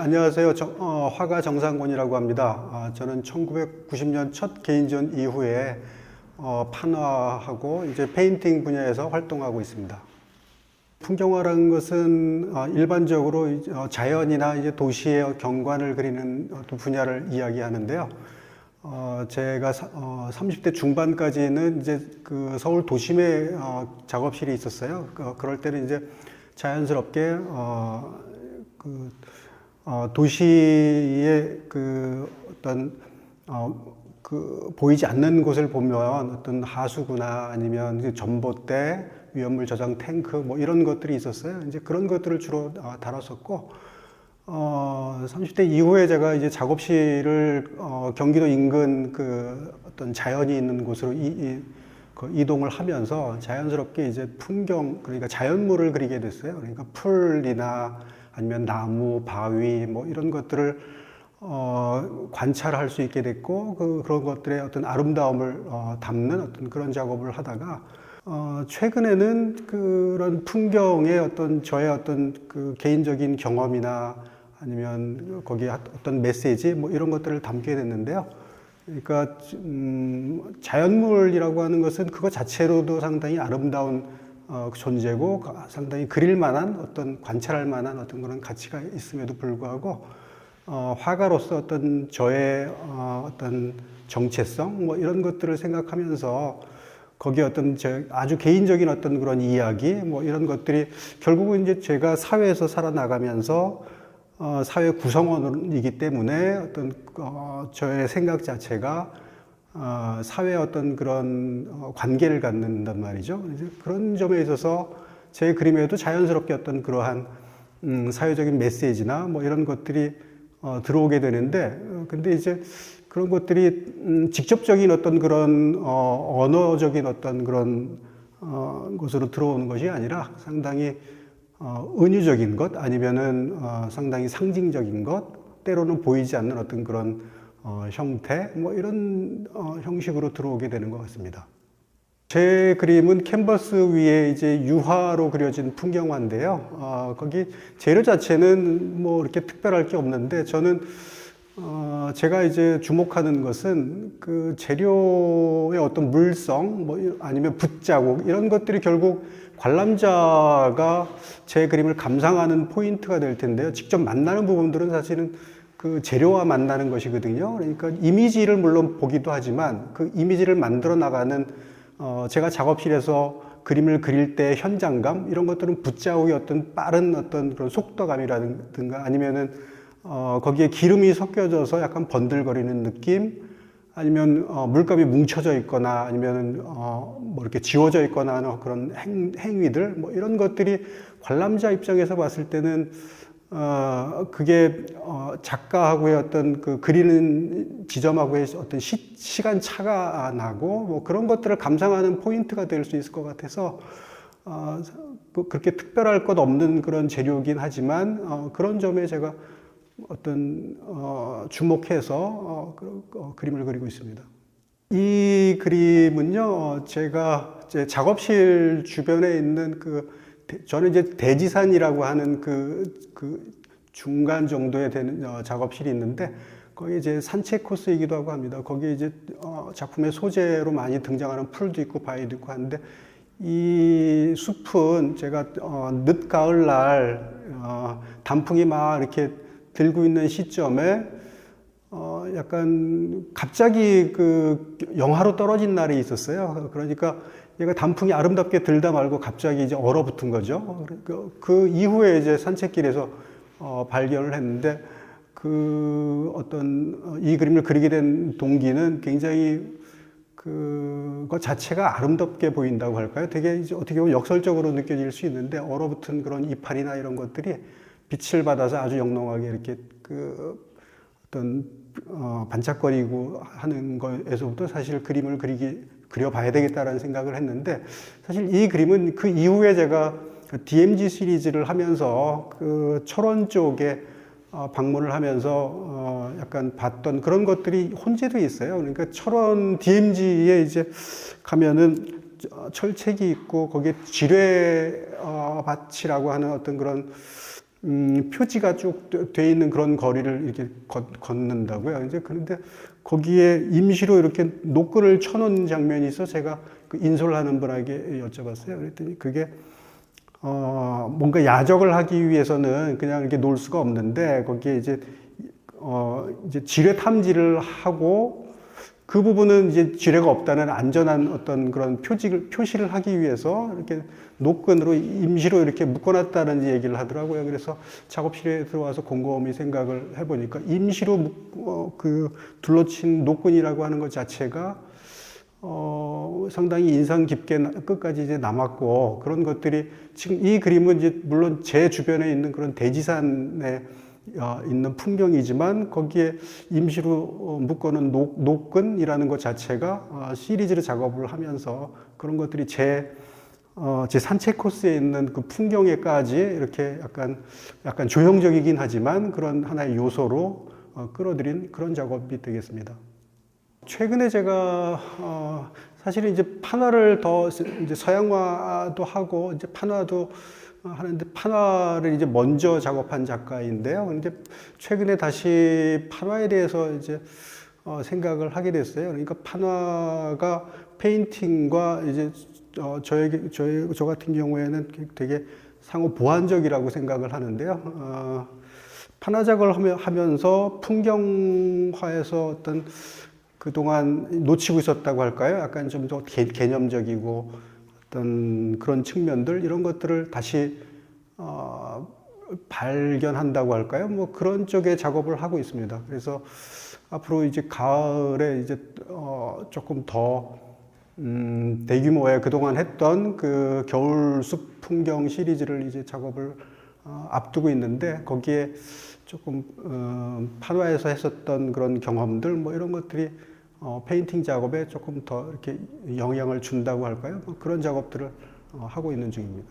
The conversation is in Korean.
안녕하세요. 화가 정상권이라고 합니다. 저는 1990년 첫 개인전 이후에 판화하고 이제 페인팅 분야에서 활동하고 있습니다. 풍경화라는 것은 일반적으로 자연이나 이제 도시의 경관을 그리는 어떤 분야를 이야기하는데요. 제가 30대 중반까지는 이제 그 서울 도심에 작업실이 있었어요. 그럴 때는 이제 자연스럽게 도시의 그 어떤 보이지 않는 곳을 보면 어떤 하수구나 아니면 전봇대, 위험물 저장 탱크 뭐 이런 것들이 있었어요. 이제 그런 것들을 주로 다뤘었고, 30대 이후에 제가 이제 작업실을 경기도 인근 그 어떤 자연이 있는 곳으로 이동을 하면서 자연스럽게 이제 풍경, 그러니까 자연물을 그리게 됐어요. 그러니까 풀이나 아니면 나무, 바위 뭐 이런 것들을 관찰할 수 있게 됐고, 그런 것들의 어떤 아름다움을 담는 어떤 그런 작업을 하다가 최근에는 그런 풍경의 어떤 저의 어떤 그 개인적인 경험이나 아니면 거기에 어떤 메시지 뭐 이런 것들을 담게 됐는데요. 그러니까 자연물이라고 하는 것은 그것 자체로도 상당히 아름다운 존재고 상당히 그릴 만한 어떤 관찰할 만한 어떤 그런 가치가 있음에도 불구하고 화가로서 어떤 저의 어떤 정체성 뭐 이런 것들을 생각하면서 거기에 어떤 아주 개인적인 어떤 그런 이야기 뭐 이런 것들이 결국은 이제 제가 사회에서 살아나가면서 사회 구성원이기 때문에 어떤 저의 생각 자체가 사회의 어떤 그런 관계를 갖는단 말이죠. 이제 그런 점에 있어서 제 그림에도 자연스럽게 어떤 그러한 사회적인 메시지나 뭐 이런 것들이 들어오게 되는데, 근데 이제 그런 것들이 직접적인 어떤 그런 언어적인 어떤 그런 것으로 들어오는 것이 아니라 상당히 은유적인 것 아니면은 상당히 상징적인 것, 때로는 보이지 않는 어떤 그런 형태 뭐 이런 형식으로 들어오게 되는 것 같습니다. 제 그림은 캔버스 위에 이제 유화로 그려진 풍경화인데요. 거기 재료 자체는 뭐 이렇게 특별할 게 없는데 저는 제가 이제 주목하는 것은 그 재료의 어떤 물성, 뭐 아니면 붓자국 이런 것들이 결국 관람자가 제 그림을 감상하는 포인트가 될 텐데요. 직접 만나는 부분들은 사실은 그 재료와 만나는 것이거든요. 그러니까 이미지를 물론 보기도 하지만 그 이미지를 만들어 나가는 제가 작업실에서 그림을 그릴 때 현장감 이런 것들은 붓자국의 어떤 빠른 어떤 그런 속도감이라든가 아니면은 거기에 기름이 섞여져서 약간 번들거리는 느낌 아니면 물감이 뭉쳐져 있거나 아니면 뭐 이렇게 지워져 있거나 하는 그런 행위들 뭐 이런 것들이 관람자 입장에서 봤을 때는 그게 작가하고의 어떤 그 그리는 지점하고의 어떤 시간 차가 나고 뭐 그런 것들을 감상하는 포인트가 될 수 있을 것 같아서 그렇게 특별할 것 없는 그런 재료이긴 하지만 그런 점에 제가 어떤 주목해서 그림을 그리고 있습니다. 이 그림은요, 제가 제 작업실 주변에 있는 저는 이제 대지산이라고 하는 그 중간 정도에 되는 작업실이 있는데 거기 이제 산책 코스이기도 하고 합니다. 거기 이제 작품의 소재로 많이 등장하는 풀도 있고 바위도 있고 하는데 이 숲은 제가 늦가을날 단풍이 막 이렇게 들고 있는 시점에 약간 갑자기 그 영하로 떨어진 날이 있었어요. 그러니까 얘가 단풍이 아름답게 들다 말고 갑자기 이제 얼어붙은 거죠. 그 이후에 이제 산책길에서 발견을 했는데 이 그림을 그리게 된 동기는 굉장히 그것 자체가 아름답게 보인다고 할까요? 되게 이제 어떻게 보면 역설적으로 느껴질 수 있는데 얼어붙은 그런 이파리나 이런 것들이 빛을 받아서 아주 영롱하게 이렇게 어떤 반짝거리고 하는 거에서부터 사실 그림을 그려봐야 되겠다라는 생각을 했는데 사실 이 그림은 그 이후에 제가 DMZ 시리즈를 하면서 그 철원 쪽에 방문을 하면서 약간 봤던 그런 것들이 혼재돼 있어요. 그러니까 철원 DMZ에 이제 가면은 철책이 있고 거기에 지뢰밭이라고 하는 어떤 그런 표지가 쭉 돼 있는 그런 거리를 이렇게 걷는다고요. 이제 그런데 거기에 임시로 이렇게 노끈을 쳐놓은 장면이 있어 제가 그 인솔 하는 분에게 여쭤봤어요. 그랬더니 그게 뭔가 야적을 하기 위해서는 그냥 이렇게 놓을 수가 없는데 거기에 이제 지뢰 탐지를 하고 그 부분은 이제 지뢰가 없다는 안전한 어떤 그런 표시를 하기 위해서 이렇게 노끈으로 임시로 이렇게 묶어놨다는 얘기를 하더라고요. 그래서 작업실에 들어와서 곰곰이 생각을 해보니까 임시로 그 둘러친 노끈이라고 하는 것 자체가 상당히 인상 깊게 끝까지 이제 남았고 그런 것들이 지금 이 그림은 이제 물론 제 주변에 있는 그런 대지산에 있는 풍경이지만 거기에 임시로 묶어놓은 노끈이라는 것 자체가 시리즈로 작업을 하면서 그런 것들이 제 산책 코스에 있는 그 풍경에까지 이렇게 약간 조형적이긴 하지만 그런 하나의 요소로 끌어들인 그런 작업이 되겠습니다. 최근에 제가 사실은 이제 판화를 더 이제 서양화도 하고 이제 판화도 하는데 판화를 이제 먼저 작업한 작가인데요. 근데 최근에 다시 판화에 대해서 이제 생각을 하게 됐어요. 그러니까 판화가 페인팅과 이제 저 같은 경우에는 되게 상호 보완적이라고 생각을 하는데요. 판화 작업을 하면서 풍경화에서 어떤 그동안 놓치고 있었다고 할까요? 약간 좀 더 개념적이고 어떤 그런 측면들 이런 것들을 다시 발견한다고 할까요? 뭐 그런 쪽의 작업을 하고 있습니다. 그래서 앞으로 이제 가을에 이제 조금 더 대규모의 그동안 했던 그 겨울숲 풍경 시리즈를 이제 작업을 앞두고 있는데 거기에 조금 판화에서 했었던 그런 경험들 뭐 이런 것들이 페인팅 작업에 조금 더 이렇게 영향을 준다고 할까요? 뭐 그런 작업들을 하고 있는 중입니다.